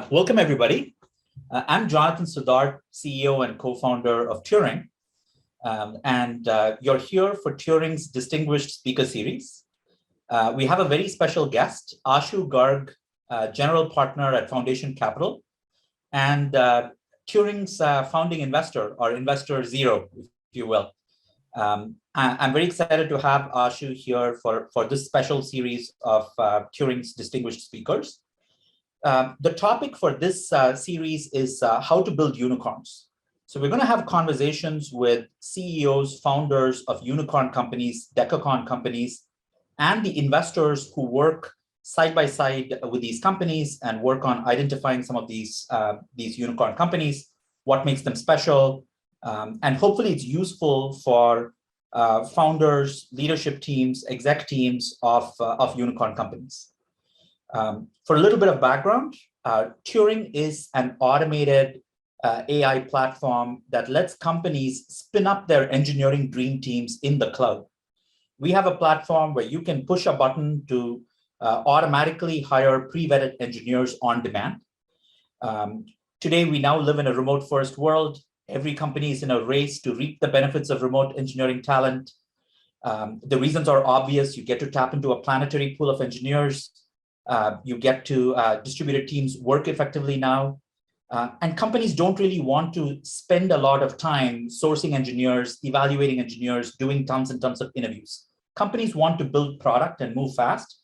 Welcome, everybody. I'm Jonathan Sudhar, CEO and co-founder of Turing. You're here for Turing's Distinguished Speaker Series. We have a very special guest, Ashu Garg, general partner at Foundation Capital, and Turing's founding investor, or investor zero, if you will. I'm very excited to have Ashu here for this special series of Turing's Distinguished Speakers. The topic for this series is how to build unicorns. So we're going to have conversations with CEOs, founders of unicorn companies, decacorn companies, and the investors who work side by side with these companies and work on identifying some of these unicorn companies, what makes them special, and hopefully it's useful for founders, leadership teams, exec teams of unicorn companies. For a little bit of background, Turing is an automated AI platform that lets companies spin up their engineering dream teams in the cloud. We have a platform where you can push a button to automatically hire pre-vetted engineers on demand. Today, we now live in a remote-first world. Every company is in a race to reap the benefits of remote engineering talent. The reasons are obvious. You get to tap into a planetary pool of engineers. You get to distributed teams work effectively now. And companies don't really want to spend a lot of time sourcing engineers, evaluating engineers, doing tons and tons of interviews. Companies want to build product and move fast,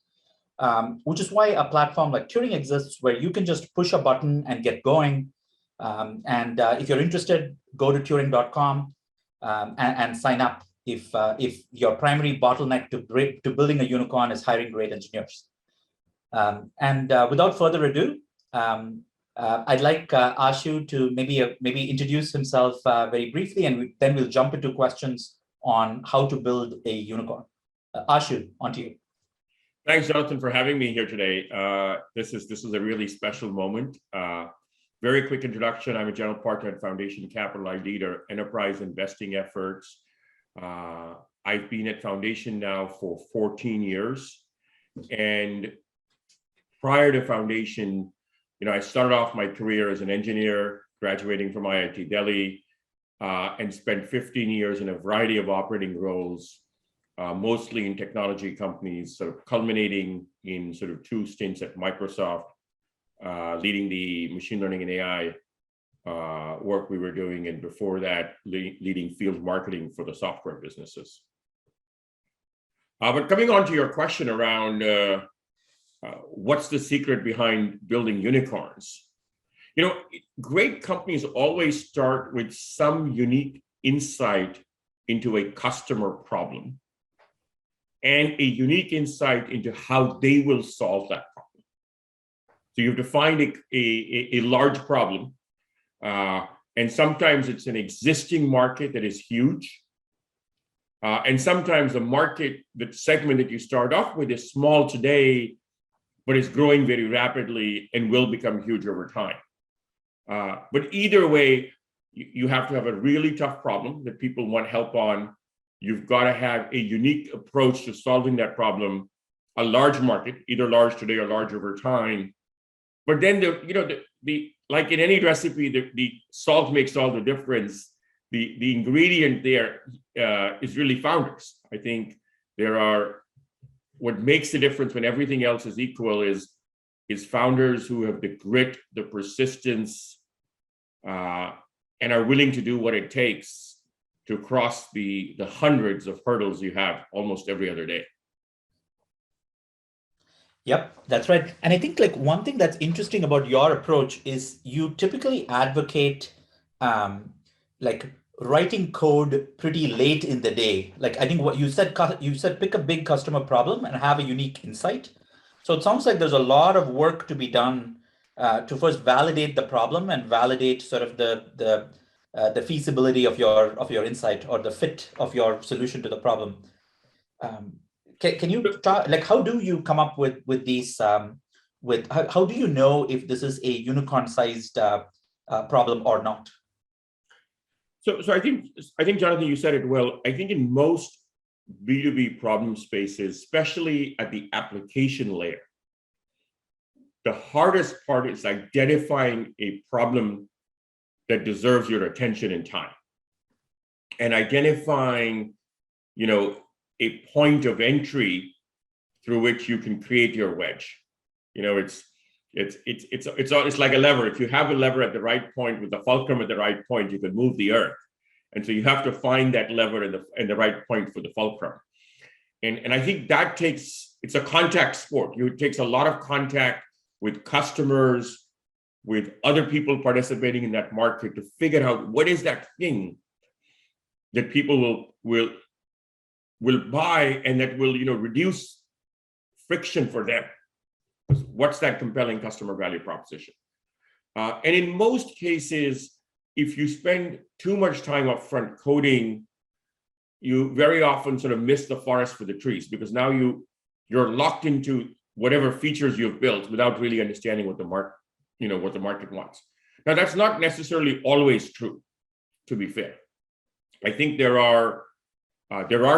which is why a platform like Turing exists, where you can just push a button and get going. If you're interested, go to turing.com and sign up if your primary bottleneck to building a unicorn is hiring great engineers. Without further ado, I'd like Ashu to maybe introduce himself very briefly, and then we'll jump into questions on how to build a unicorn. Ashu, on to you. Thanks, Jonathan, for having me here today. This is a really special moment. Very quick introduction. I'm a general partner at Foundation Capital. I lead our enterprise investing efforts. I've been at Foundation now for 14 years. And prior to Foundation, I started off my career as an engineer, graduating from IIT Delhi, and spent 15 years in a variety of operating roles, mostly in technology companies, sort of culminating in sort of 2 stints at Microsoft, leading the machine learning and AI work we were doing, and before that, leading field marketing for the software businesses. But coming on to your question around what's the secret behind building unicorns? Great companies always start with some unique insight into a customer problem and a unique insight into how they will solve that problem. So you have to find a large problem, and sometimes it's an existing market that is huge. And sometimes the segment that you start off with is small today, but it's growing very rapidly and will become huge over time. But either way, you have to have a really tough problem that people want help on. You've got to have a unique approach to solving that problem, a large market, either large today or large over time. But then, like in any recipe, the salt makes all the difference. The ingredient there is really founders. I think what makes the difference when everything else is equal is founders who have the grit, the persistence, and are willing to do what it takes to cross the hundreds of hurdles you have almost every other day. Yep, that's right. And I think one thing that's interesting about your approach is you typically advocate writing code pretty late in the day. I think what you said pick a big customer problem and have a unique insight. So it sounds like there's a lot of work to be done to first validate the problem and validate sort of the feasibility of your insight or the fit of your solution to the problem. Can you talk, how do you come up with these? How do you know if this is a unicorn-sized problem or not? So I think Jonathan, you said it well. I think in most B2B problem spaces, especially at the application layer, the hardest part is identifying a problem that deserves your attention and time, and identifying, a point of entry through which you can create your wedge. It's like a lever. If you have a lever at the right point with the fulcrum at the right point, you can move the earth. And so you have to find that lever in the right point for the fulcrum. And I think it's a contact sport. It takes a lot of contact with customers, with other people participating in that market to figure out what is that thing that people will buy and that will, reduce friction for them. What's that compelling customer value proposition? And in most cases, if you spend too much time up front coding, you very often sort of miss the forest for the trees, because now you're locked into whatever features you've built without really understanding what the market wants. Now, that's not necessarily always true, to be fair. I think there are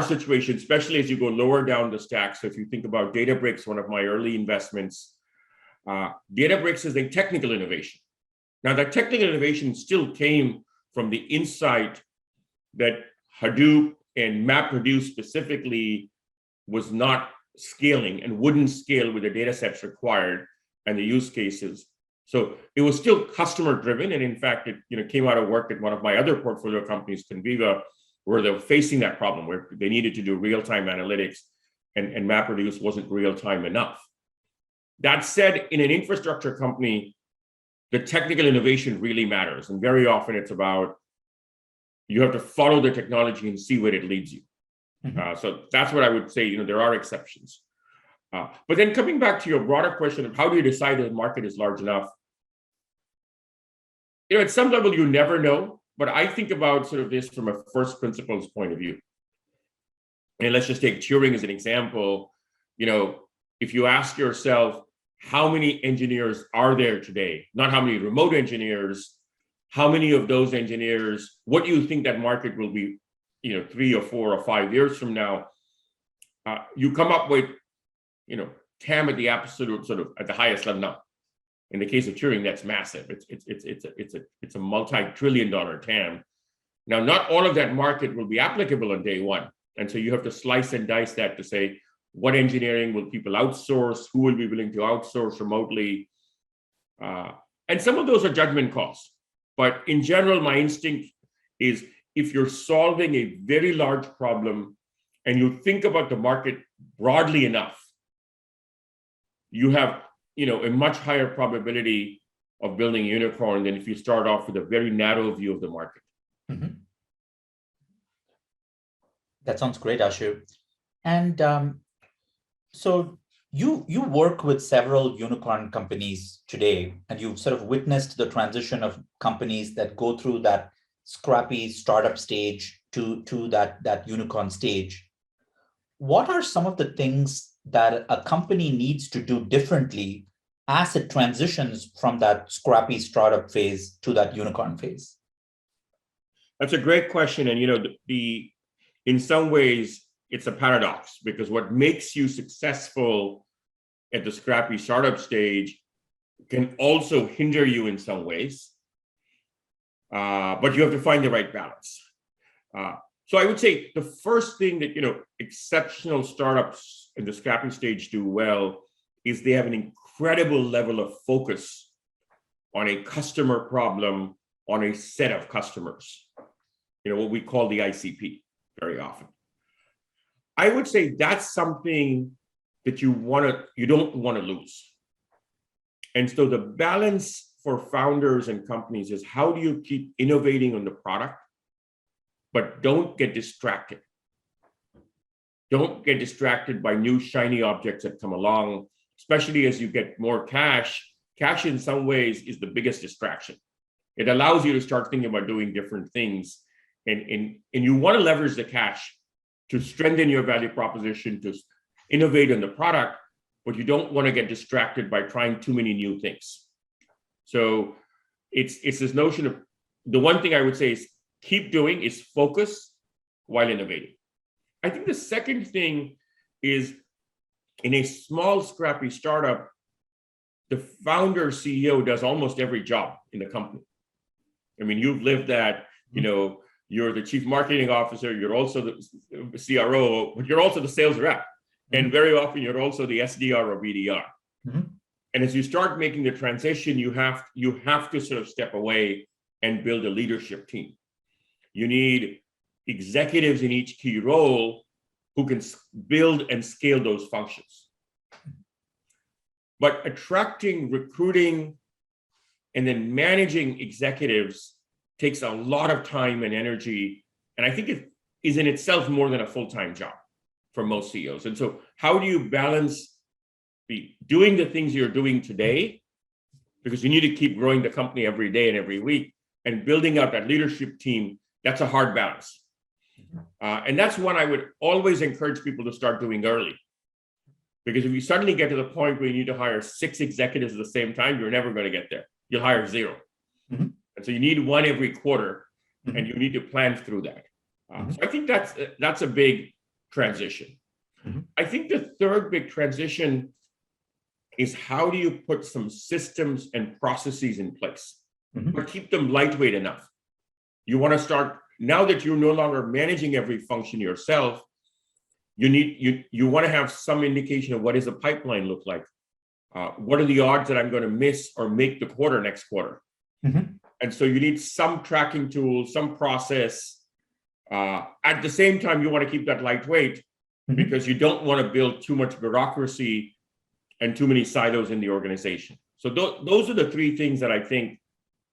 situations, especially as you go lower down the stack. So if you think about Databricks, one of my early investments, Databricks is a technical innovation. Now, that technical innovation still came from the insight that Hadoop and MapReduce specifically was not scaling and wouldn't scale with the data sets required and the use cases. So it was still customer driven. And in fact, it came out of work at one of my other portfolio companies, Conviva, where they were facing that problem, where they needed to do real-time analytics and MapReduce wasn't real-time enough. That said, in an infrastructure company, the technical innovation really matters. And very often it's about, you have to follow the technology and see where it leads you. Mm-hmm. So that's what I would say, there are exceptions. But then coming back to your broader question of how do you decide that the market is large enough? At some level, you never know, but I think about sort of this from a first principles point of view. And let's just take Turing as an example. If you ask yourself, how many engineers are there today? Not how many remote engineers, how many of those engineers, what do you think that market will be, 3 or 4 or 5 years from now? You come up with, TAM at the absolute sort of at the highest level now. In the case of Turing, that's massive. It's a multi-trillion-dollar TAM. Now, not all of that market will be applicable on day one. And so you have to slice and dice that to say, what engineering will people outsource? Who will be willing to outsource remotely? And some of those are judgment calls. But in general, my instinct is if you're solving a very large problem and you think about the market broadly enough, you have a much higher probability of building a unicorn than if you start off with a very narrow view of the market. Mm-hmm. That sounds great, Ashu. And so you work with several unicorn companies today, and you've sort of witnessed the transition of companies that go through that scrappy startup stage to that unicorn stage. What are some of the things that a company needs to do differently as it transitions from that scrappy startup phase to that unicorn phase? That's a great question. And, in some ways, it's a paradox, because what makes you successful at the scrappy startup stage can also hinder you in some ways. But you have to find the right balance. So I would say the first thing that, exceptional startups in the scrappy stage do well is they have an incredible level of focus on a customer problem, on a set of customers, what we call the ICP very often. I would say that's something that you don't want to lose. And so the balance for founders and companies is, how do you keep innovating on the product, but don't get distracted. Don't get distracted by new shiny objects that come along, especially as you get more cash. Cash in some ways is the biggest distraction. It allows you to start thinking about doing different things. And you want to leverage the cash to strengthen your value proposition, to innovate on the product, but you don't want to get distracted by trying too many new things. So it's this notion of, the one thing I would say is keep doing is focus while innovating. I think the second thing is, in a small, scrappy startup, the founder CEO does almost every job in the company. I mean, you've lived that, you know, you're the chief marketing officer, you're also the CRO, but you're also the sales rep. And very often you're also the SDR or BDR. And as you start making the transition, you have to sort of step away and build a leadership team. You need executives in each key role who can build and scale those functions. But attracting, recruiting, and then managing executives takes a lot of time and energy. And I think it is in itself more than a full-time job for most CEOs. And so how do you balance doing the things you're doing today, because you need to keep growing the company every day and every week, and building out that leadership team? That's a hard balance. And that's one I would always encourage people to start doing early. Because if you suddenly get to the point where you need to hire 6 executives at the same time, you're never going to get there. You'll hire 0. And so you need one every quarter, and you need to plan through that. So I think that's a big transition. I think the third big transition is, how do you put some systems and processes in place, but keep them lightweight enough? You want to start, now that you're no longer managing every function yourself, you want to have some indication of what does the pipeline look like? What are the odds that I'm going to miss or make the quarter next quarter? And so you need some tracking tools, some process. At the same time, you want to keep that lightweight, because you don't want to build too much bureaucracy and too many silos in the organization. So those are the 3 things that I think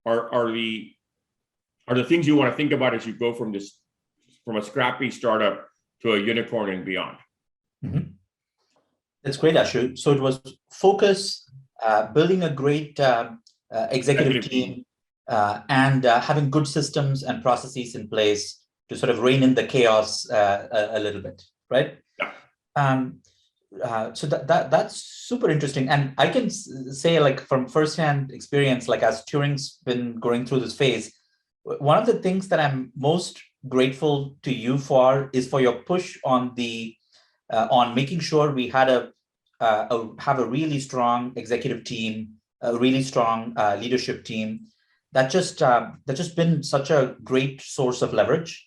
are the things you want to think about as you go from a scrappy startup to a unicorn and beyond. That's great, Ashu. So it was focus, building a great executive team, and having good systems and processes in place to sort of rein in the chaos a little bit, right? So that's super interesting. And I can say, like, from firsthand experience, like, as Turing's been going through this phase, one of the things that I'm most grateful to you for is for your push on making sure we had have a really strong executive team, a really strong leadership team that just been such a great source of leverage.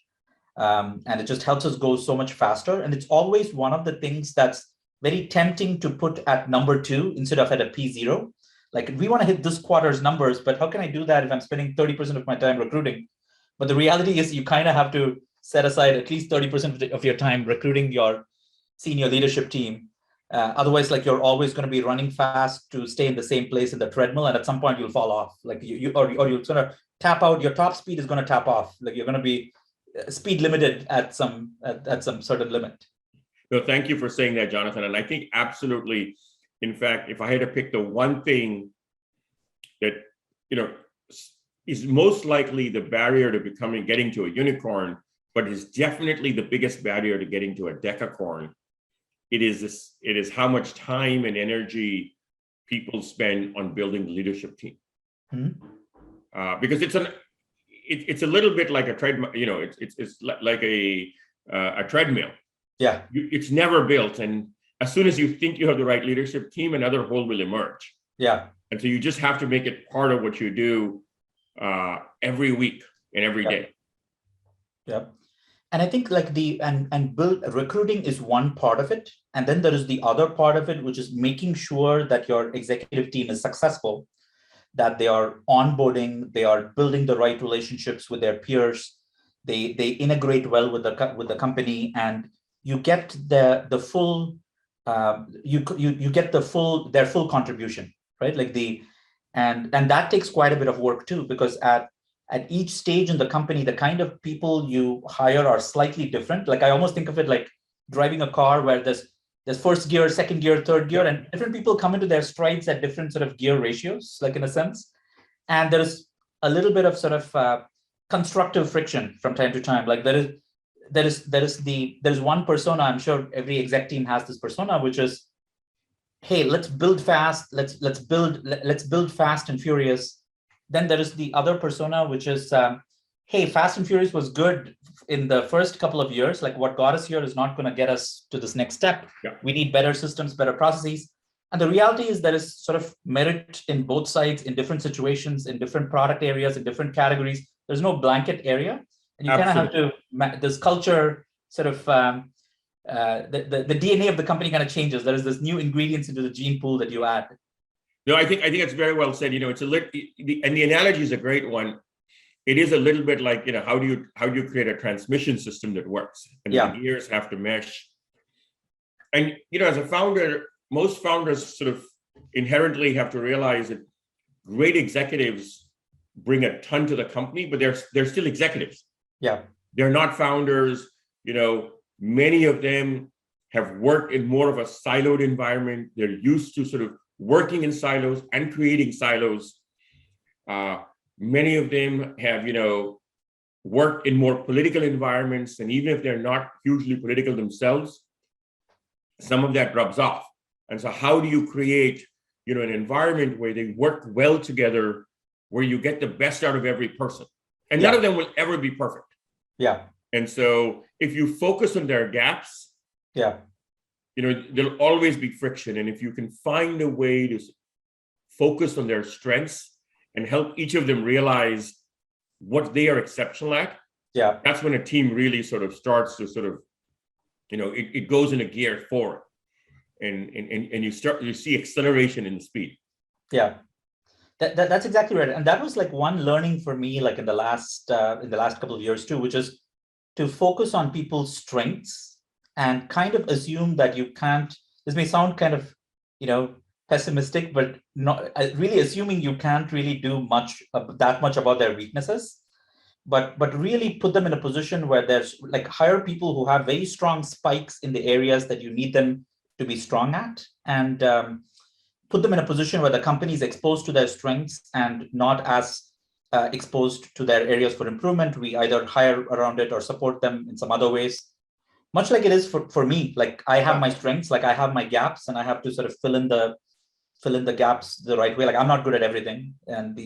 And it just helps us go so much faster. And it's always one of the things that's very tempting to put at number 2 instead of at a P0. Like, we want to hit this quarter's numbers, but how can I do that if I'm spending 30% of my time recruiting? But the reality is, you kind of have to set aside at least 30% of your time recruiting your senior leadership team. Otherwise, like, you're always going to be running fast to stay in the same place in the treadmill, and at some point you'll fall off. Like, you're going to tap out. Your top speed is going to tap off. Like, you're going to be speed limited at some certain limit. No, thank you for saying that, Jonathan. And I think absolutely, in fact, if I had to pick the one thing that, is most likely the barrier to getting to a unicorn, but is definitely the biggest barrier to getting to a decacorn, it is how much time and energy people spend on building the leadership team. Because it's a little bit like a treadmill, it's like a treadmill. Yeah. It's never built. And as soon as you think you have the right leadership team, another hole will emerge. Yeah. And so you just have to make it part of what you do every week and every day. Yeah. And I think, like, recruiting is one part of it. And then there is the other part of it, which is making sure that your executive team is successful, that they are onboarding, they are building the right relationships with their peers, they integrate well with the company, and you get their full contribution, right? Like, and that takes quite a bit of work too, because at each stage in the company, the kind of people you hire are slightly different. Like, I almost think of it like driving a car where there's first gear, second gear, third gear, and different people come into their strides at different sort of gear ratios, like, in a sense. And there's a little bit of sort of constructive friction from time to time. Like, there's one persona, I'm sure every exec team has this persona, which is, hey, let's build fast, let's build fast and furious. Then there is the other persona, which is, hey, Fast and Furious was good in the first couple of years. Like, what got us here is not going to get us to this next step. Yeah. We need better systems, better processes. And the reality is there is sort of merit in both sides, in different situations, in different product areas, in different categories. There's no blanket area. And you kind of have to, this culture sort of, the DNA of the company kind of changes. There is this new ingredients into the gene pool that you add. No, I think it's very well said. It's and the analogy is a great one. It is a little bit like, how do you create a transmission system that works, and the gears have to mesh. And as a founder, most founders sort of inherently have to realize that great executives bring a ton to the company, but they're still executives. Yeah, they're not founders. Many of them have worked in more of a siloed environment. They're used to sort of working in silos and creating silos. Many of them have, worked in more political environments, and even if they're not hugely political themselves, some of that rubs off. And so how do you create, an environment where they work well together, where you get the best out of every person? And none of them will ever be perfect. Yeah. And so if you focus on their gaps, there'll always be friction. And if you can find a way to focus on their strengths and help each of them realize what they are exceptional at, that's when a team really sort of starts to sort of, it goes in a gear forward, and you see acceleration in the speed. Yeah. That's exactly right. And that was like one learning for me, like in the last couple of years too, which is to focus on people's strengths and kind of assume that you can't, this may sound kind of, pessimistic, but not really assuming you can't really do that much about their weaknesses, but really put them in a position where there's like hire people who have very strong spikes in the areas that you need them to be strong at, and put them in a position where the company is exposed to their strengths and not as exposed to their areas for improvement. We either hire around it or support them in some other ways. Much like it is for me, like I have my strengths, like I have my gaps, and I have to sort of fill in the gaps the right way. Like I'm not good at everything. And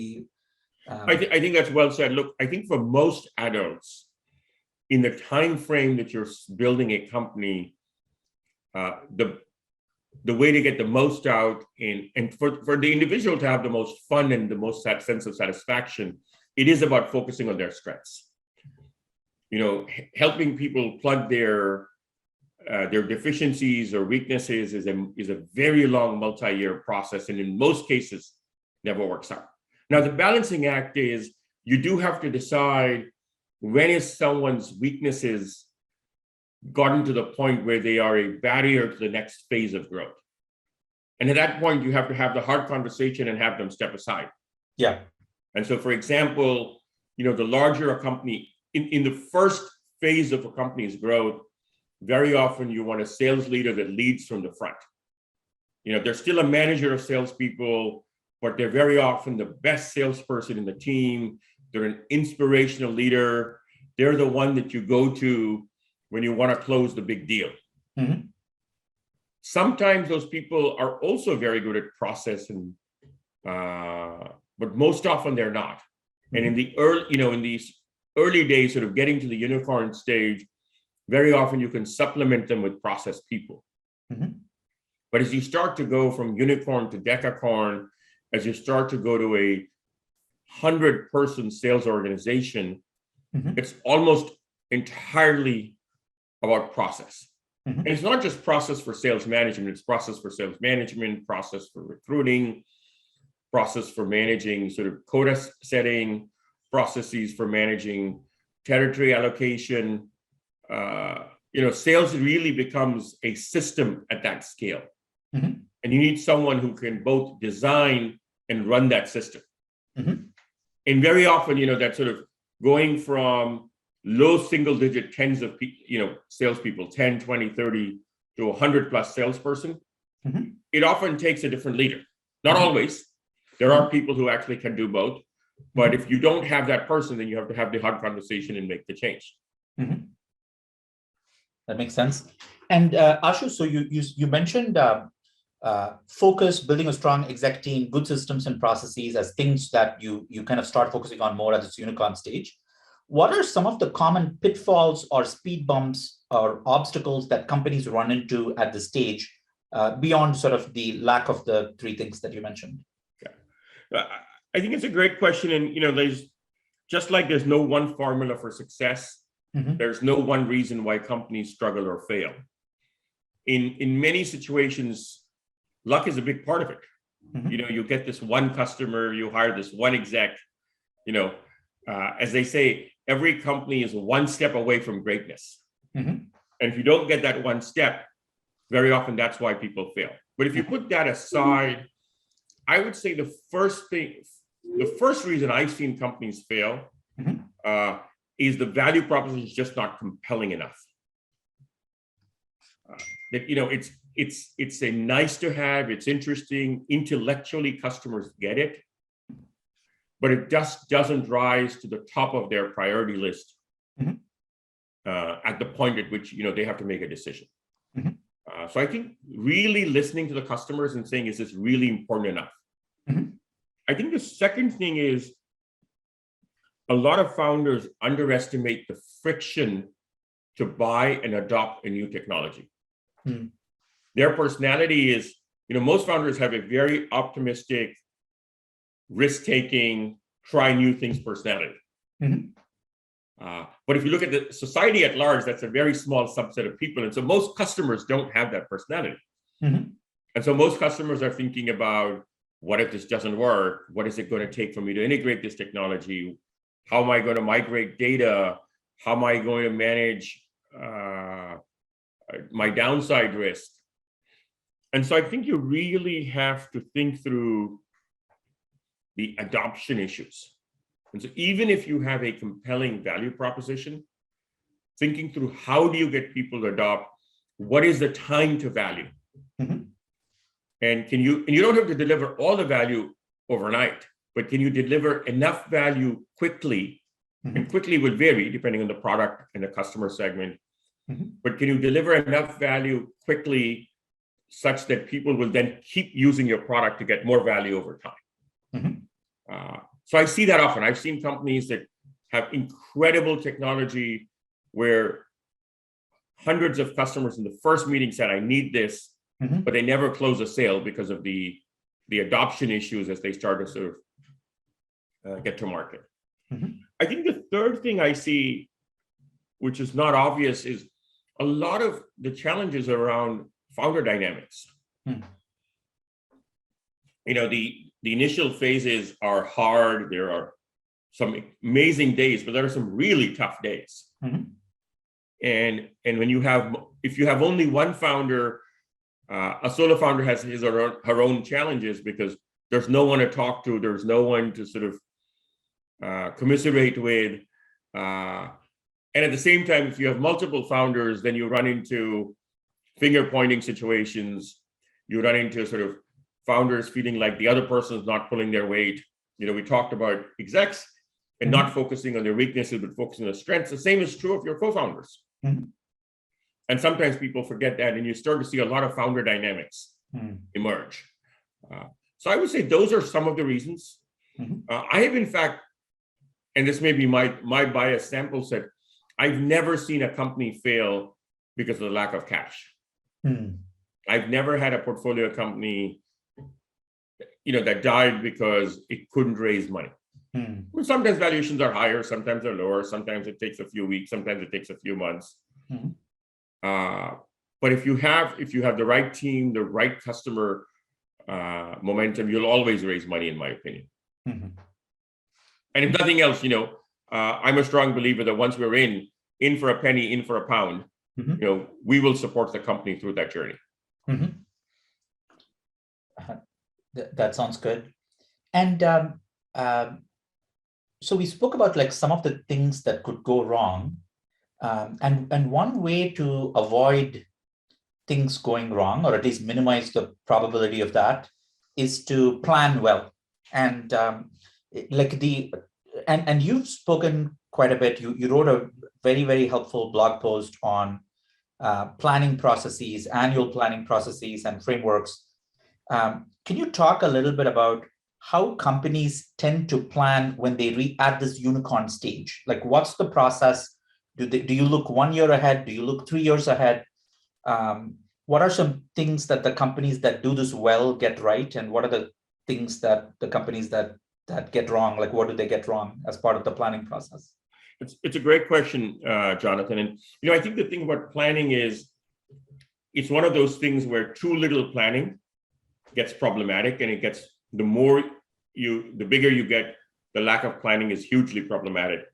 I think that's well said. Look, I think for most adults, in the time frame that you're building a company, the way to get the most out and for the individual to have the most fun and the most sense of satisfaction, it is about focusing on their strengths. Helping people plug their deficiencies or weaknesses is a very long multi-year process, and in most cases never works out. Now, the balancing act is you do have to decide when is someone's weaknesses gotten to the point where they are a barrier to the next phase of growth. And at that point, you have to have the hard conversation and have them step aside. Yeah. And so, for example, the larger a company, in the first phase of a company's growth, very often you want a sales leader that leads from the front. They're still a manager of salespeople, but they're very often the best salesperson in the team. They're an inspirational leader. They're the one that you go to when you want to close the big deal. Mm-hmm. Sometimes those people are also very good at process, but most often they're not. Mm-hmm. And in the in these early days, sort of getting to the unicorn stage, very often you can supplement them with process people. Mm-hmm. But as you start to go from unicorn to decacorn, as you start to go to a 100-person sales organization, mm-hmm. it's almost entirely about process. Mm-hmm. And it's not just process for sales management, it's process for sales management, process for recruiting, process for managing sort of quota setting, processes for managing territory allocation. Sales really becomes a system at that scale. Mm-hmm. And you need someone who can both design and run that system. Mm-hmm. And very often, that sort of going from low single digit tens of salespeople, 10, 20, 30 to 100 plus salesperson, mm-hmm. it often takes a different leader. Not mm-hmm. always. There are people who actually can do both. But if you don't have that person, then you have to have the hard conversation and make the change. Mm-hmm. That makes sense. And Ashu, so you mentioned focus, building a strong exec team, good systems and processes as things that you kind of start focusing on more at this unicorn stage. What are some of the common pitfalls or speed bumps or obstacles that companies run into at this stage beyond sort of the lack of the three things that you mentioned? I think it's a great question. And, there's just like there's no one formula for success, there's no one reason why companies struggle or fail. In many situations, luck is a big part of it. You get this one customer, you hire this one exec, as they say, every company is one step away from greatness. And if you don't get that one step, very often that's why people fail. But if you put that aside, I would say the first reason I've seen companies fail is the value proposition is just not compelling enough. It's a nice to have, it's interesting, intellectually customers get it, but it just doesn't rise to the top of their priority list at the point at which they have to make a decision. So I think really listening to the customers and saying, is this really important enough? I think the second thing is a lot of founders underestimate the friction to buy and adopt a new technology. Their personality is, most founders have a very optimistic, risk-taking, try new things personality. But if you look at the society at large, that's a very small subset of people. And so most customers don't have that personality. And so most customers are thinking about, what if this doesn't work? What is it going to take for me to integrate this technology? How am I going to migrate data? How am I going to manage my downside risk? And so I think you really have to think through the adoption issues. And so even if you have a compelling value proposition, thinking through how do you get people to adopt, what is the time to value? And you don't have to deliver all the value overnight, but can you deliver enough value quickly? And quickly will vary depending on the product and the customer segment. But can you deliver enough value quickly such that people will then keep using your product to get more value over time? So I see that often. I've seen companies that have incredible technology where hundreds of customers in the first meeting said, I need this, but they never close a sale because of the adoption issues as they start to sort of get to market. I think the third thing I see, which is not obvious, is a lot of the challenges around founder dynamics. The initial phases are hard. There are some amazing days, but there are some really tough days. And if you have only one founder, a solo founder has his or her own challenges because there's no one to talk to, there's no one to sort of commiserate with. And at the same time, if you have multiple founders, then you run into finger pointing situations. You run into sort of founders feeling like the other person is not pulling their weight. We talked about execs and not focusing on their weaknesses, but focusing on their strengths. The same is true of your co-founders. And sometimes people forget that, and you start to see a lot of founder dynamics emerge. So I would say those are some of the reasons. I have, in fact, and this may be my biased sample set, I've never seen a company fail because of the lack of cash. I've never had a portfolio company, that died because it couldn't raise money. Well, sometimes valuations are higher, sometimes they're lower, sometimes it takes a few weeks, sometimes it takes a few months. But if you have the right team, the right customer momentum, you'll always raise money, in my opinion. And if nothing else, I'm a strong believer that once we're in for a penny, in for a pound, we will support the company through that journey. That sounds good. And so we spoke about like some of the things that could go wrong. And one way to avoid things going wrong, or at least minimize the probability of that, is to plan well. And and you've spoken quite a bit. You wrote a very, very helpful blog post on planning processes, annual planning processes and frameworks. Can you talk a little bit about how companies tend to plan when they at this unicorn stage? Like, what's the process? Do you look 1 year ahead? Do you look 3 years ahead? What are some things that the companies that do this well get right, and what are the things that the companies that get wrong? Like, what do they get wrong as part of the planning process? It's a great question, Jonathan. And I think the thing about planning is it's one of those things where too little planning gets problematic, and the bigger you get, the lack of planning is hugely problematic.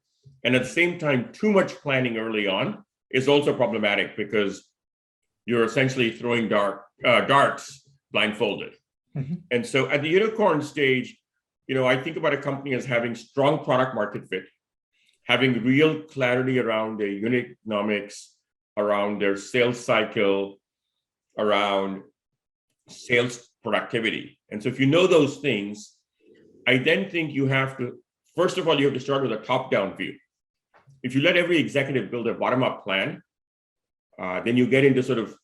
And at the same time, too much planning early on is also problematic because you're essentially throwing darts blindfolded. Mm-hmm. And so at the unicorn stage, I think about a company as having strong product market fit, having real clarity around their unit economics, around their sales cycle, around sales productivity. And so if you know those things, I then think you have to, first of all, you have to start with a top-down view. If you let every executive build a bottom-up plan, then you get into sort of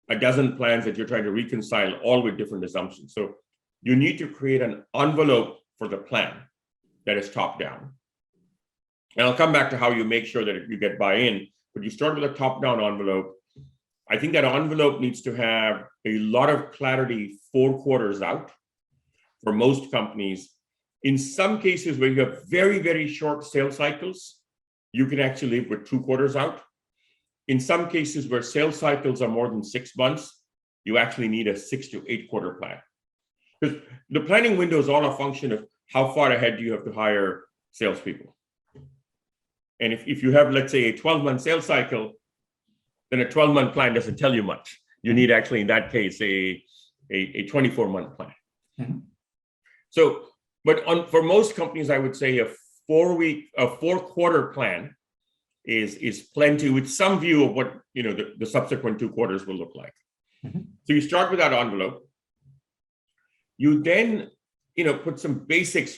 a dozen plans that you're trying to reconcile, all with different assumptions. So you need to create an envelope for the plan that is top-down. And I'll come back to how you make sure that you get buy-in, but you start with a top-down envelope. I think that envelope needs to have a lot of clarity 4 quarters out for most companies. In some cases where you have very, very short sales cycles, you can actually live with 2 quarters out. In some cases where sales cycles are more than 6 months, you actually need a 6 to 8 quarter plan. Because the planning window is all a function of how far ahead do you have to hire salespeople. And if you have, let's say, a 12-month sales cycle, then a 12-month plan doesn't tell you much. You need actually, in that case, a 24-month plan. Mm-hmm. So, but for most companies, I would say a 4-quarter plan is plenty, with some view of what the subsequent 2 quarters will look like. Mm-hmm. So you start with that envelope. You then put some basic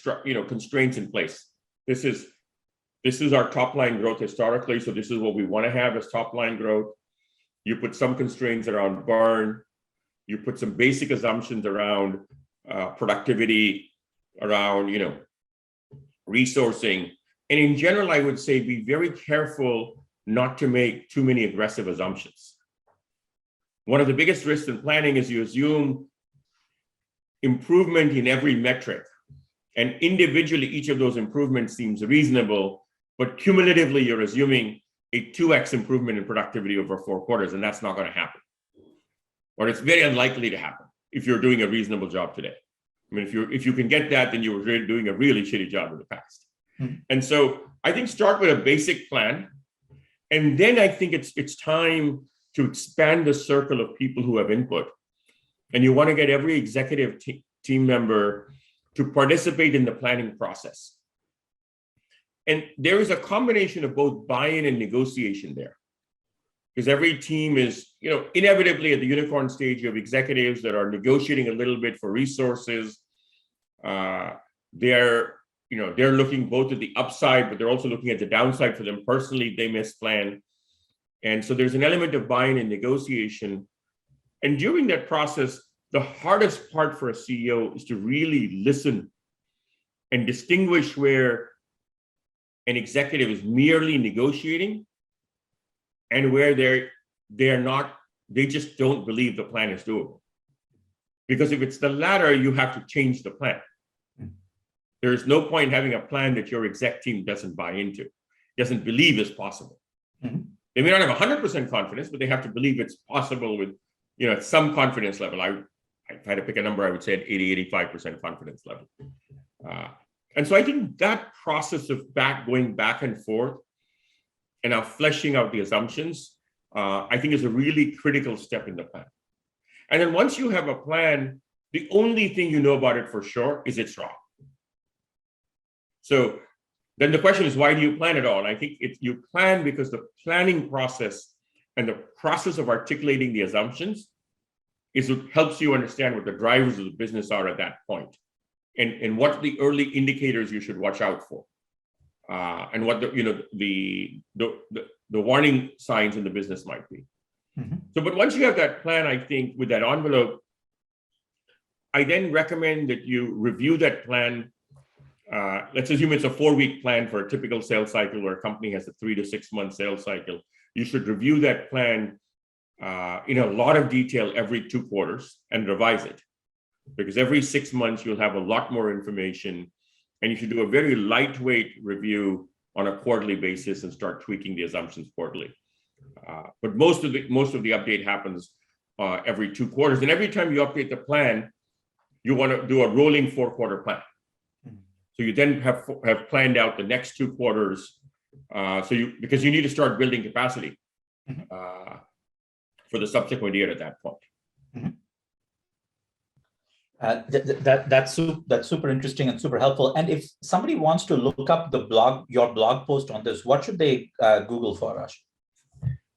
constraints in place. This is our top line growth historically, so this is what we want to have as top line growth. You put some constraints around burn. You put some basic assumptions around productivity, around resourcing. And in general, I would say be very careful not to make too many aggressive assumptions. One of the biggest risks in planning is you assume improvement in every metric. And individually, each of those improvements seems reasonable, but cumulatively, you're assuming a 2x improvement in productivity over 4 quarters, and that's not going to happen. Or it's very unlikely to happen if you're doing a reasonable job today. I mean, if you can get that, then you were really doing a really shitty job in the past. Mm-hmm. And so I think start with a basic plan, and then I think it's time to expand the circle of people who have input. And you want to get every executive team member to participate in the planning process. And there is a combination of both buy-in and negotiation there. Because every team is, inevitably at the unicorn stage, you have executives that are negotiating a little bit for resources. They're looking both at the upside, but they're also looking at the downside for them personally. They misplan. And so there's an element of buy-in and negotiation. And during that process, the hardest part for a CEO is to really listen and distinguish where an executive is merely negotiating and where they just don't believe the plan is doable. Because if it's the latter, you have to change the plan. There is no point having a plan that your exec team doesn't buy into, doesn't believe is possible. Mm-hmm. They may not have 100% confidence, but they have to believe it's possible with, at some confidence level. If I had to pick a number, I would say at 80-85% confidence level. And so I think that process of going back and forth and now fleshing out the assumptions, I think is a really critical step in the plan. And then once you have a plan, the only thing you know about it for sure is it's wrong. So then the question is, why do you plan at all? And I think you plan because the planning process and the process of articulating the assumptions is what helps you understand what the drivers of the business are at that point, and what the early indicators you should watch out for, and what the warning signs in the business might be. Mm-hmm. So, but once you have that plan, I think with that envelope, I then recommend that you review that plan. Let's assume it's a 4-week plan for a typical sales cycle, where a company has a 3 to 6 month sales cycle. You should review that plan in a lot of detail every 2 quarters and revise it. Because every 6 months, you'll have a lot more information, and you should do a very lightweight review on a quarterly basis and start tweaking the assumptions quarterly. But most of the update happens every 2 quarters. And every time you update the plan, you want to do a rolling 4-quarter plan. So you then have planned out the next 2 quarters. Because you need to start building capacity for the subsequent year at that point. That's super interesting and super helpful. And if somebody wants to look up your blog post on this, what should they Google for, Ash?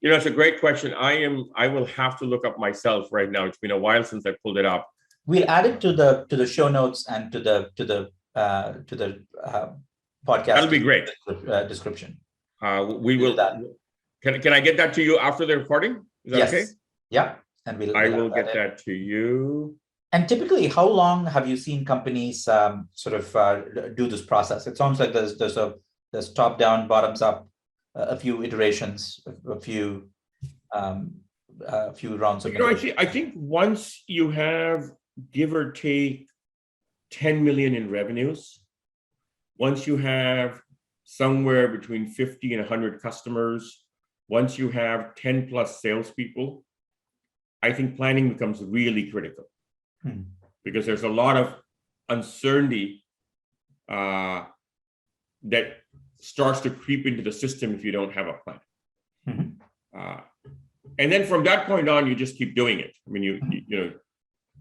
It's a great question. I will have to look up myself right now. It's been a while since I pulled it up. We'll add it to the show notes and to the podcast. That'll be great. Description. We will. Can I get that to you after the recording? Is that okay? Yeah, and I will get that to you. And typically, how long have you seen companies do this process? It sounds like there's top down, bottoms up, a few iterations, a few rounds of. I think once you have, give or take, 10 million in revenues, once you have somewhere between 50 and 100 customers, once you have 10 plus salespeople, I think planning becomes really critical. Because there's a lot of uncertainty that starts to creep into the system if you don't have a plan. And then from that point on, you just keep doing it. I mean,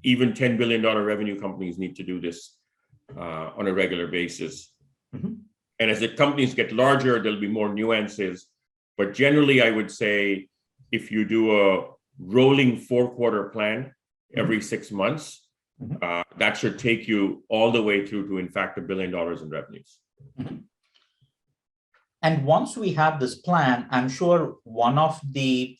even $10 billion revenue companies need to do this on a regular basis. And as the companies get larger, there'll be more nuances. But generally, I would say if you do a rolling 4-quarter plan every 6 months, that should take you all the way through to, in fact, $1 billion in revenues. And once we have this plan, I'm sure one of the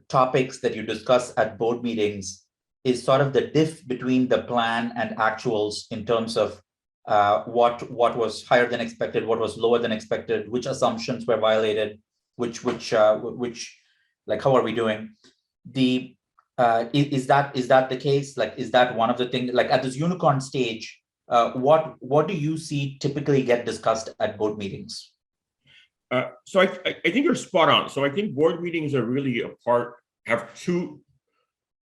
topics that you discuss at board meetings is sort of the diff between the plan and actuals in terms of what was higher than expected, what was lower than expected, which assumptions were violated, which like how are we doing? Is that the case? Like, is that one of the things? Like at this unicorn stage, what do you see typically get discussed at board meetings? So I think you're spot on. So I think board meetings are really have two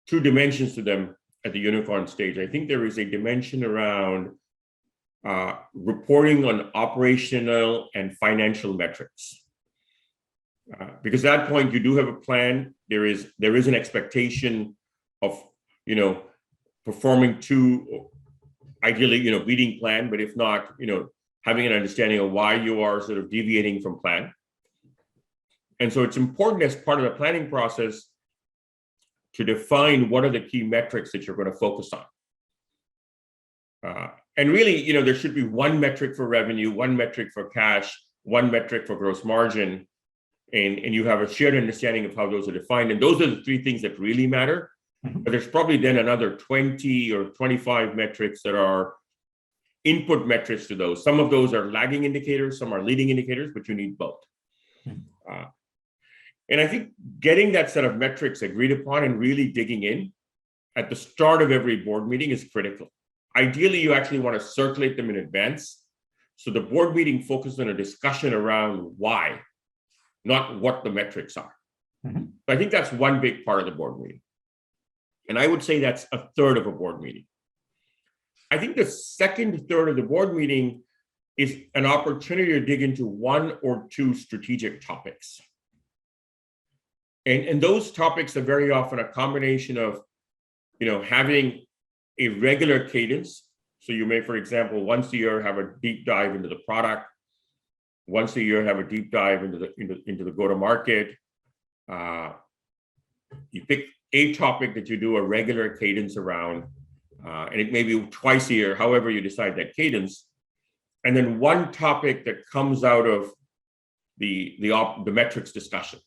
dimensions to them at the unicorn stage. I think there is a dimension around reporting on operational and financial metrics. Because at that point you do have a plan. There is an expectation of performing to ideally beating plan, but if not, having an understanding of why you are sort of deviating from plan. And so it's important as part of the planning process to define what are the key metrics that you're going to focus on. And really, there should be one metric for revenue, one metric for cash, one metric for gross margin, and you have a shared understanding of how those are defined. And those are the 3 things that really matter. But there's probably then another 20 or 25 metrics that are input metrics to those. Some of those are lagging indicators, some are leading indicators, but you need both. And I think getting that set of metrics agreed upon and really digging in at the start of every board meeting is critical. Ideally, you actually want to circulate them in advance. So the board meeting focuses on a discussion around why, not what the metrics are. So I think that's one big part of the board meeting. And I would say that's a third of a board meeting. I think the second third of the board meeting is an opportunity to dig into 1 or 2 strategic topics. And those topics are very often a combination of, having a regular cadence. So you may, for example, once a year have a deep dive into the product. Once a year have a deep dive into the go-to-market. You pick a topic that you do a regular cadence around, and it may be twice a year, however you decide that cadence. And then one topic that comes out of the metrics discussion.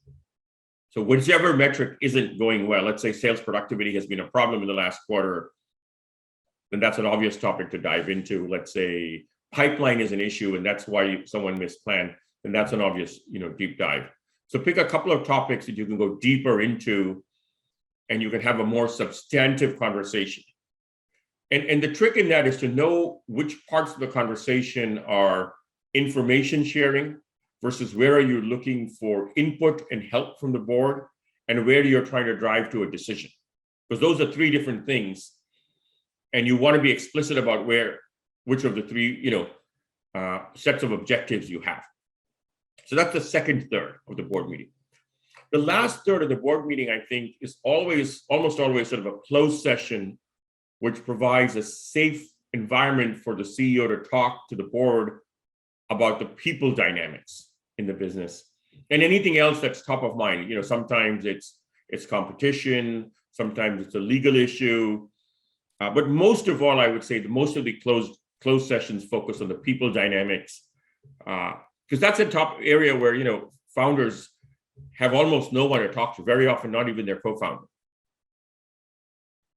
So whichever metric isn't going well, let's say sales productivity has been a problem in the last quarter, then that's an obvious topic to dive into. Let's say pipeline is an issue and that's why someone missed plan, then that's an obvious deep dive. So pick a couple of topics that you can go deeper into, and you can have a more substantive conversation. And the trick in that is to know which parts of the conversation are information sharing versus where are you looking for input and help from the board, and where you're trying to drive to a decision. Because those are three different things. And you want to be explicit about which of the three, sets of objectives you have. So that's the second third of the board meeting. The last third of the board meeting, I think, is almost always sort of a closed session, which provides a safe environment for the CEO to talk to the board about the people dynamics in the business and anything else that's top of mind. Sometimes it's competition, sometimes it's a legal issue, but most of all, I would say most of the closed sessions focus on the people dynamics, because that's a top area where founders have almost no one to talk to, very often not even their co-founder.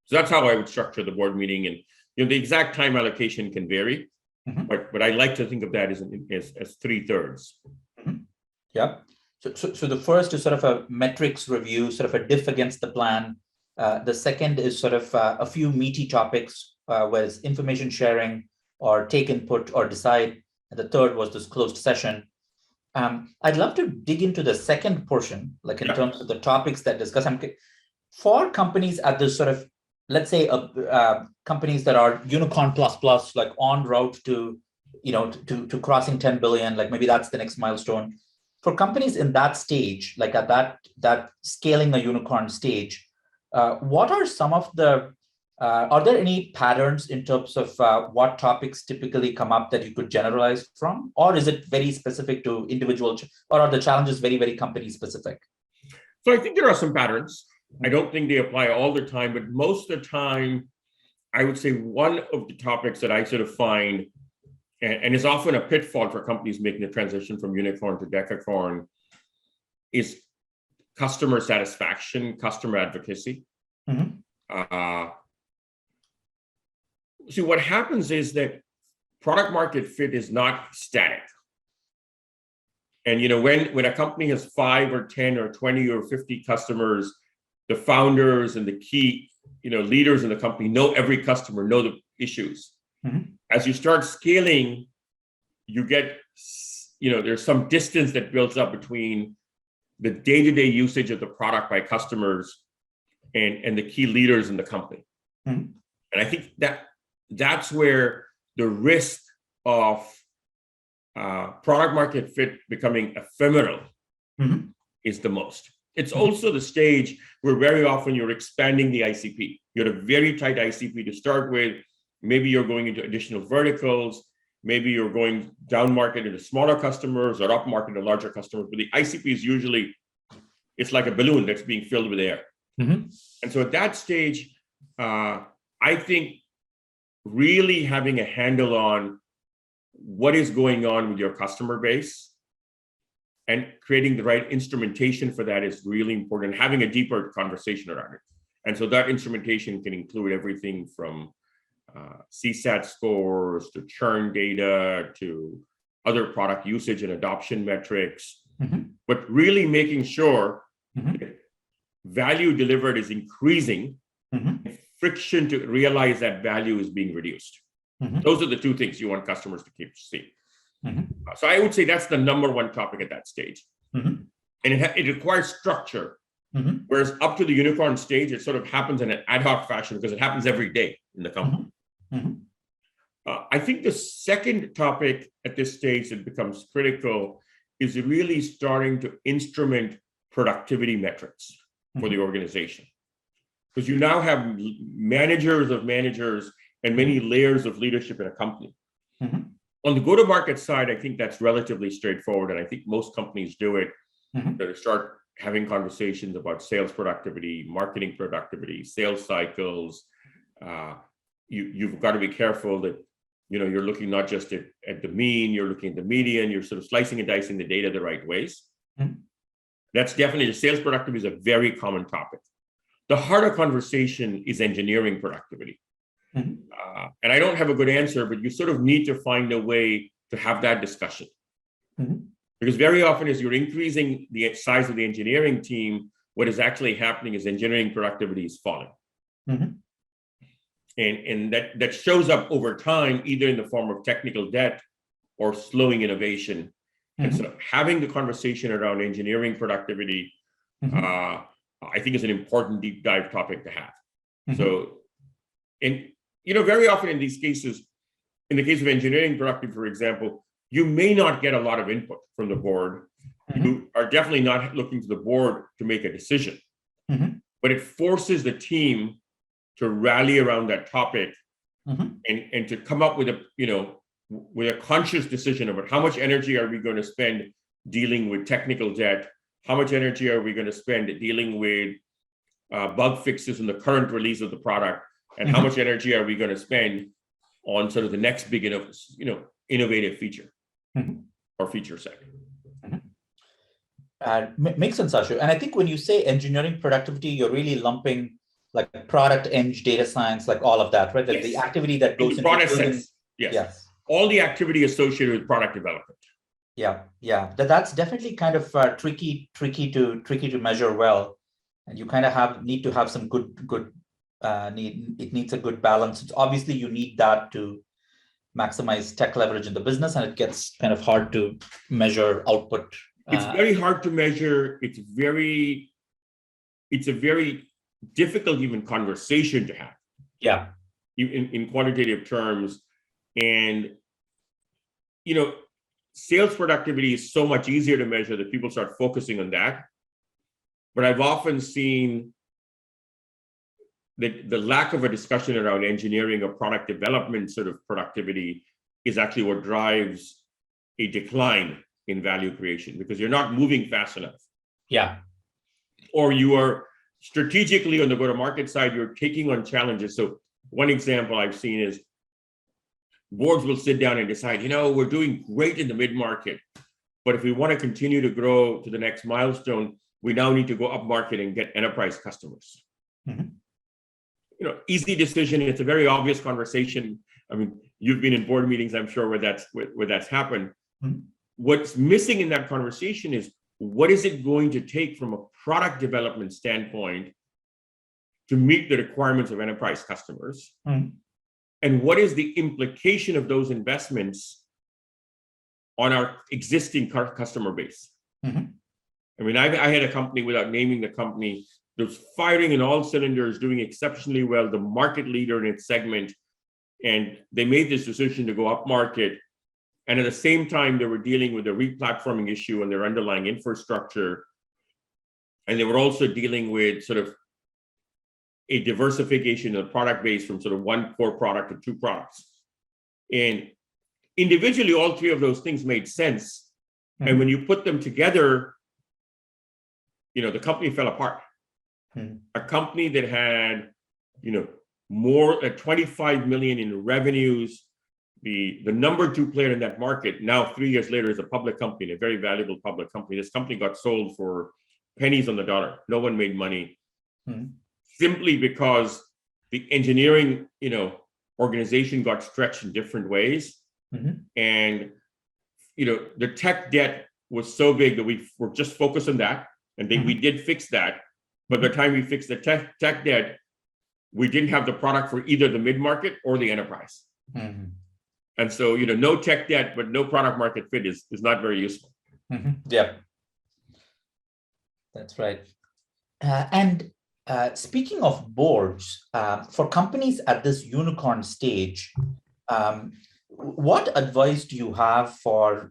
So that's how I would structure the board meeting, and the exact time allocation can vary, but I like to think of that as 3/3. Yeah. So the first is sort of a metrics review, sort of a diff against the plan. The second is sort of a few meaty topics, where it's information sharing or take input or decide. And the third was this closed session. I'd love to dig into the second portion, like in terms of the topics that discuss. For companies at this sort of, let's say, companies that are unicorn plus, like en route to, to crossing 10 billion, like maybe that's the next milestone. For companies in that stage, like at that scaling a unicorn stage, what are some of the, are there any patterns in terms of what topics typically come up that you could generalize from? Or is it very specific to individual, or are the challenges very, very company specific? So I think there are some patterns. I don't think they apply all the time, but most of the time, I would say one of the topics that I sort of find, and is often a pitfall for companies making the transition from unicorn to decacorn, is customer satisfaction, customer advocacy. See, what happens is that product market fit is not static. And when a company has 5 or 10 or 20 or 50 customers, the founders and the key leaders in the company know every customer, know the issues. As you start scaling, you get there's some distance that builds up between the day-to-day usage of the product by customers and the key leaders in the company. And I think that's where the risk of product market fit becoming ephemeral is the most. It's also the stage where very often you're expanding the ICP. You have a very tight ICP to start with. Maybe you're going into additional verticals. Maybe you're going down market into smaller customers or up market to larger customers. But the ICP is usually, it's like a balloon that's being filled with air. And so at that stage, I think really having a handle on what is going on with your customer base and creating the right instrumentation for that is really important, having a deeper conversation around it. And so that instrumentation can include everything from CSAT scores to churn data to other product usage and adoption metrics, but really making sure that value delivered is increasing, and friction to realize that value is being reduced. Those are the two things you want customers to keep seeing. So I would say that's the number one topic at that stage. And it requires structure. Whereas up to the unicorn stage, it sort of happens in an ad hoc fashion because it happens every day in the company. I think the second topic at this stage that becomes critical is really starting to instrument productivity metrics for the organization. Because you now have managers of managers and many layers of leadership in a company. On the go-to-market side, I think that's relatively straightforward, and I think most companies do it. They start having conversations about sales productivity, marketing productivity, sales cycles. You've got to be careful that you're looking not just at the mean, you're looking at the median, you're sort of slicing and dicing the data the right ways. That's definitely, the sales productivity is a very common topic. The harder conversation is engineering productivity. And I don't have a good answer, but you sort of need to find a way to have that discussion. Because Because very often as you're increasing the size of the engineering team, what is actually happening is engineering productivity is falling. Mm-hmm. And that shows up over time, either in the form of technical debt or slowing innovation. Mm-hmm. And so having the conversation around engineering productivity, Mm-hmm. I think is an important deep dive topic to have. Mm-hmm. So, and very often in these cases, in the case of engineering productivity, for example, you may not get a lot of input from the board. Mm-hmm. You are definitely not looking to the board to make a decision, Mm-hmm. but it forces the team to rally around that topic, mm-hmm. and to come up with a conscious decision about how much energy are we going to spend dealing with technical debt, how much energy are we going to spend dealing with bug fixes in the current release of the product, and Mm-hmm. how much energy are we going to spend on sort of the next big innovative feature mm-hmm. or feature set. Makes sense, Ashu. And I think when you say engineering productivity, you're really lumping like product, eng, data science, like all of that, right? Like Yes. The activity that goes into product building. sense. Yes. All the activity associated with product development. Yeah. That's definitely kind of tricky to measure well, and you kind of need to have some good it needs a good balance. It's obviously you need that to maximize tech leverage in the business, and it gets kind of hard to measure output. It's very hard to measure. It's a very difficult even conversation to have. Yeah. In quantitative terms. And, sales productivity is so much easier to measure that people start focusing on that. But I've often seen that the lack of a discussion around engineering or product development sort of productivity is actually what drives a decline in value creation, because you're not moving fast enough. Yeah. Or you are strategically on the go-to-market side, you're taking on challenges. So one example I've seen is boards will sit down and decide, we're doing great in the mid-market, but if we want to continue to grow to the next milestone, we now need to go up market and get enterprise customers. Mm-hmm. Easy decision. It's a very obvious conversation. I mean, you've been in board meetings, I'm sure, where that's happened. Mm-hmm. What's missing in that conversation is, what is it going to take from a product development standpoint to meet the requirements of enterprise customers? Mm-hmm. And what is the implication of those investments on our existing customer base? Mm-hmm. I mean, I had a company, without naming the company, that was firing in all cylinders, doing exceptionally well, the market leader in its segment. And they made this decision to go up market. And at the same time, they were dealing with a replatforming issue on their underlying infrastructure. And they were also dealing with sort of a diversification of the product base from sort of one core product to two products. And individually, all three of those things made sense. Mm-hmm. And when you put them together, the company fell apart. Mm-hmm. A company that had, more at 25 million in revenues, the number two player in that market, now 3 years later, is a public company, a very valuable public company. This company got sold for pennies on the dollar. No one made money. Mm-hmm. Simply because the engineering, organization got stretched in different ways. Mm-hmm. And, the tech debt was so big that we were just focused on that. And then we did fix that. But by the time we fixed the tech debt, we didn't have the product for either the mid-market or the enterprise. Mm-hmm. And so, no tech debt, but no product market fit is not very useful. Mm-hmm. Yeah, that's right. And speaking of boards, for companies at this unicorn stage, what advice do you have for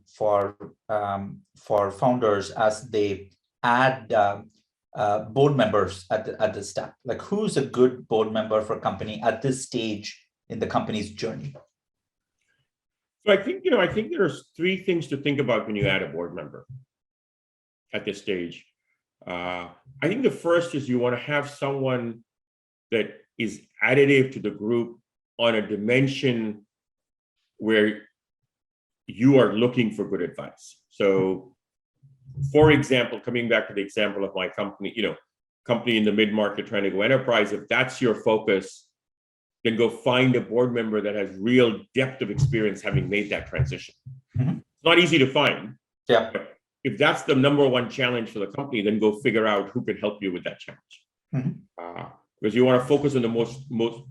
founders as they add board members at this step? Like, who's a good board member for a company at this stage in the company's journey? So I think there's three things to think about when you add a board member at this stage. I think the first is you want to have someone that is additive to the group on a dimension where you are looking for good advice. So, for example, coming back to the example of my company, company in the mid-market trying to go enterprise, if that's your focus, then go find a board member that has real depth of experience having made that transition. Mm-hmm. It's not easy to find. Yeah. if that's the number one challenge for the company, then go figure out who can help you with that challenge. Because you want to focus on the most,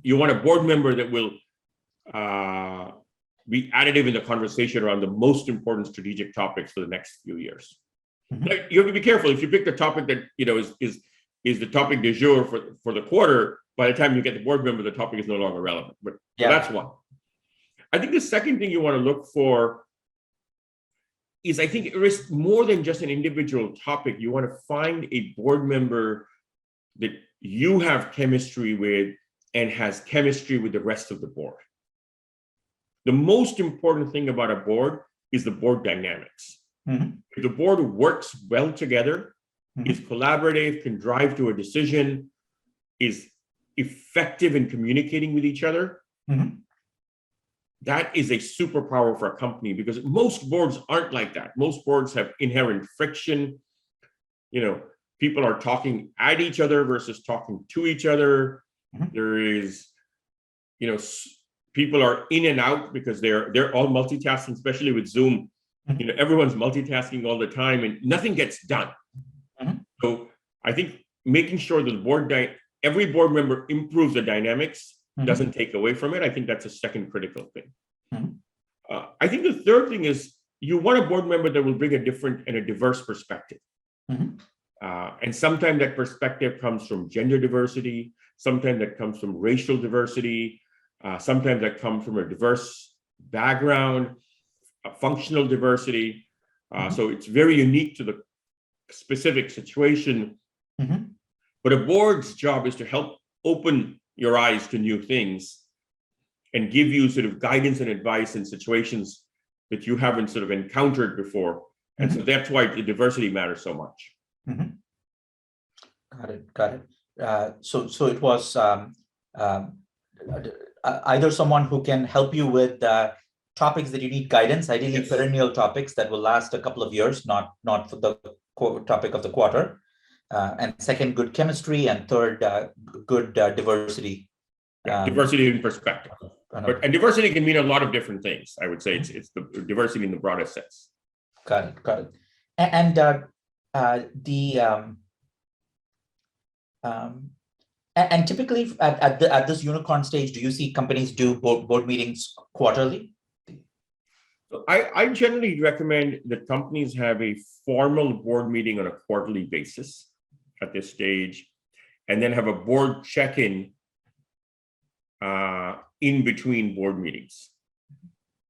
you want a board member that will be additive in the conversation around the most important strategic topics for the next few years. You have to be careful. If you pick the topic that is the topic du jour for the quarter, by the time you get the board member, the topic is no longer relevant. But so that's one. I think the second thing you want to look for is, I think it is more than just an individual topic. You want to find a board member that you have chemistry with and has chemistry with the rest of the board. The most important thing about a board is the board dynamics. If the board works well together, is collaborative, can drive to a decision, is effective in communicating with each other, that is a superpower for a company, because most boards aren't like that. Most boards have inherent friction. People are talking at each other versus talking to each other. There is, people are in and out because they're all multitasking, especially with Zoom. Everyone's multitasking all the time and nothing gets done. So I think making sure that every board member improves the dynamics, doesn't take away from it. I think that's a second critical thing. I think the third thing is you want a board member that will bring a different and a diverse perspective. And sometimes that perspective comes from gender diversity, sometimes that comes from racial diversity, sometimes that comes from a diverse background, a functional diversity. So it's very unique to the specific situation. But a board's job is to help open your eyes to new things and give you sort of guidance and advice in situations that you haven't sort of encountered before. And so that's why the diversity matters so much. Got it. So it was either someone who can help you with topics that you need guidance, ideally perennial topics that will last a couple of years, not for the topic of the quarter. And second, good chemistry, and third, good diversity. Diversity in perspective. And diversity can mean a lot of different things. I would say it's the diversity in the broadest sense. Got it. And and typically at this unicorn stage, do you see companies do board meetings quarterly? I generally recommend that companies have a formal board meeting on a quarterly basis at this stage, and then have a board check-in in between board meetings.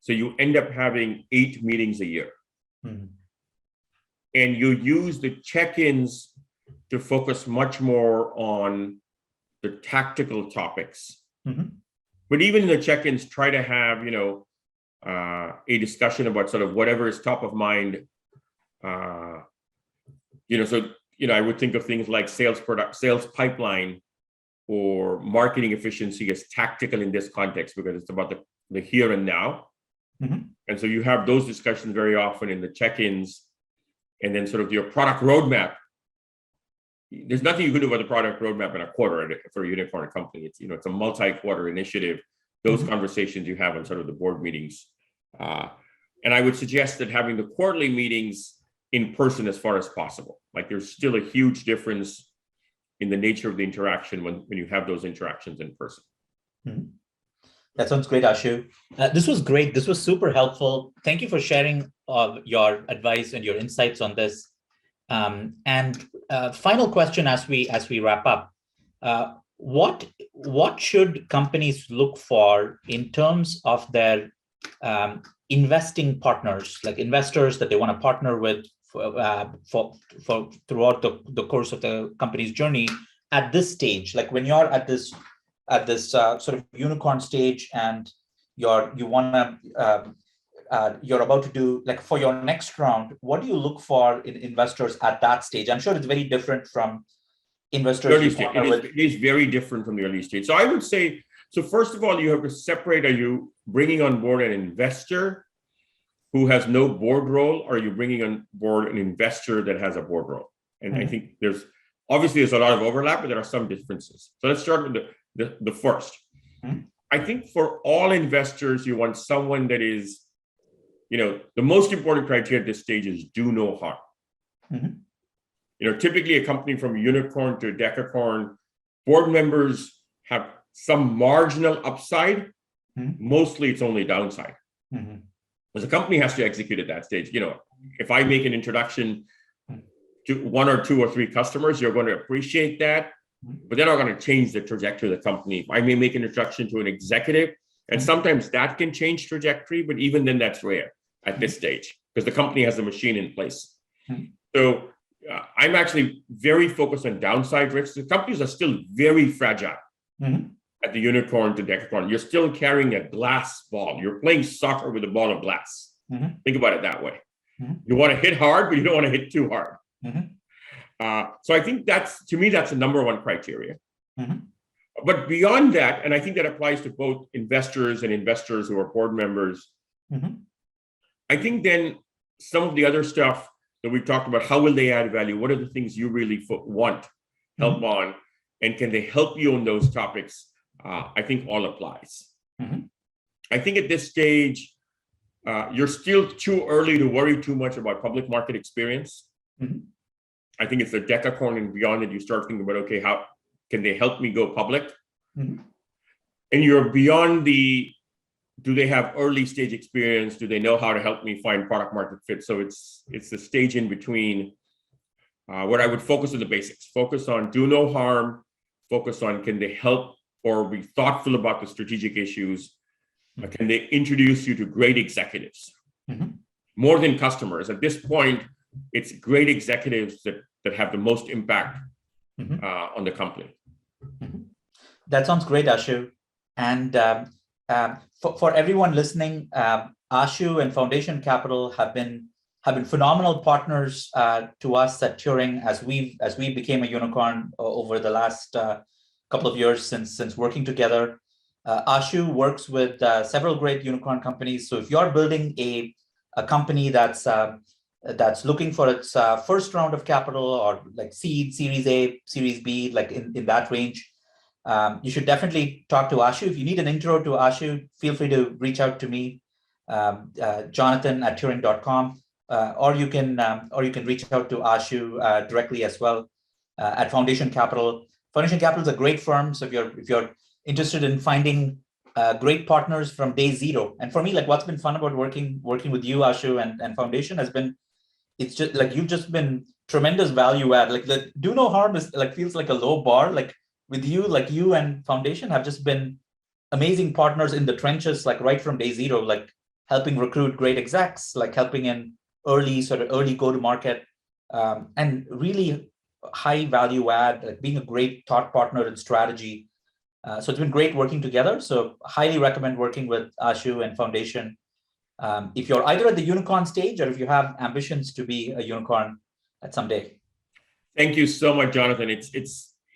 So you end up having 8 meetings a year. And you use the check-ins to focus much more on the tactical topics. But even in the check-ins, try to have, a discussion about sort of whatever is top of mind. I would think of things like sales pipeline or marketing efficiency as tactical in this context, because it's about the here and now. And so you have those discussions very often in the check-ins, and then sort of your product roadmap. There's nothing you can do about the product roadmap in a quarter for a unicorn company. It's a multi-quarter initiative. Those conversations you have in sort of the board meetings. And I would suggest that having the quarterly meetings in person as far as possible. Like, there's still a huge difference in the nature of the interaction when you have those interactions in person. That sounds great, Ashu. This was great. This was super helpful. Thank you for sharing your advice and your insights on this. And final question as we wrap up. What should companies look for in terms of their investing partners, like investors that they want to partner with for throughout the course of the company's journey at this stage? Like, when you're at this sort of unicorn stage, and you're about to do, like, for your next round, what do you look for in investors at that stage? I'm sure it's very different from investors. Early stage. It is very different from the early stage. So I would say, first of all, you have to separate: are you bringing on board an investor who has no board role, or are you bringing on board an investor that has a board role? And I think there's a lot of overlap, but there are some differences. So let's start with the first. I think for all investors, you want someone that is, the most important criteria at this stage is do no harm. Mhm. Typically a company from a unicorn to a decacorn, board members have some marginal upside. Mhm. Mostly it's only downside. Mhm. Because the company has to execute at that stage. If I make an introduction to one or two or three customers, you're going to appreciate that, but they're not going to change the trajectory of the company. I may make an introduction to an executive, and sometimes that can change trajectory, but even then that's rare at this stage because the company has a machine in place. So I'm actually very focused on downside risks. The companies are still very fragile. At the unicorn to decacorn, you're still carrying a glass ball. You're playing soccer with a ball of glass. Think about it that way. You want to hit hard, but you don't want to hit too hard. So I think to me, that's the number one criteria. But beyond that, and I think that applies to both investors and investors who are board members, I think then some of the other stuff that we talked about, how will they add value? What are the things you really want help on? And can they help you on those topics? I think all applies. I think at this stage, you're still too early to worry too much about public market experience. I think it's the decacorn and beyond that you start thinking about, okay, how can they help me go public? And you're beyond do they have early stage experience? Do they know how to help me find product market fit? So it's the stage in between where I would focus on the basics, focus on do no harm, focus on can they help or be thoughtful about the strategic issues? Can they introduce you to great executives? More than customers. At this point, it's great executives that have the most impact on the company. That sounds great, Ashu. And for everyone listening, Ashu and Foundation Capital have been phenomenal partners to us at Turing as we became a unicorn over the last couple of years since working together. Ashu works with several great unicorn companies. So if you're building a company that's looking for its first round of capital or like seed, Series A, Series B, like in that range, you should definitely talk to Ashu. If you need an intro to Ashu, feel free to reach out to me, Jonathan@turing.com, or you can reach out to Ashu directly as well at Foundation Capital. Foundation Capital is a great firm. So if you're interested in finding great partners from day zero, and for me, like what's been fun about working with you, Ashu, and Foundation has been, it's just like you've just been tremendous value add. Like the do no harm is like feels like a low bar. Like with you, like you and Foundation have just been amazing partners in the trenches, like right from day zero, like helping recruit great execs, like helping in early go to market, and really high value add, like being a great thought partner in strategy. So it's been great working together. So highly recommend working with Ashu and Foundation. If you're either at the unicorn stage or if you have ambitions to be a unicorn at some day. Thank you so much, Jonathan.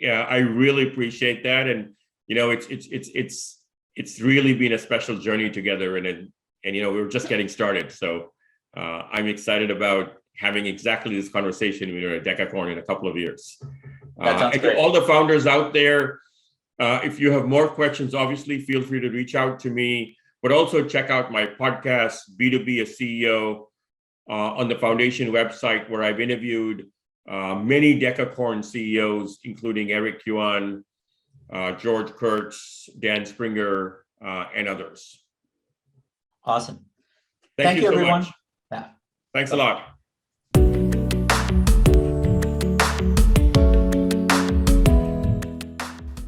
I really appreciate that. And, it's really been a special journey together and we're just getting started. So I'm excited about having exactly this conversation with a decacorn in a couple of years. And to all the founders out there, if you have more questions, obviously feel free to reach out to me, but also check out my podcast, B2B a CEO, on the Foundation website where I've interviewed many decacorn CEOs, including Eric Yuan, George Kurtz, Dan Springer, and others. Awesome. Thank you so everyone. much. Yeah. Thanks a lot.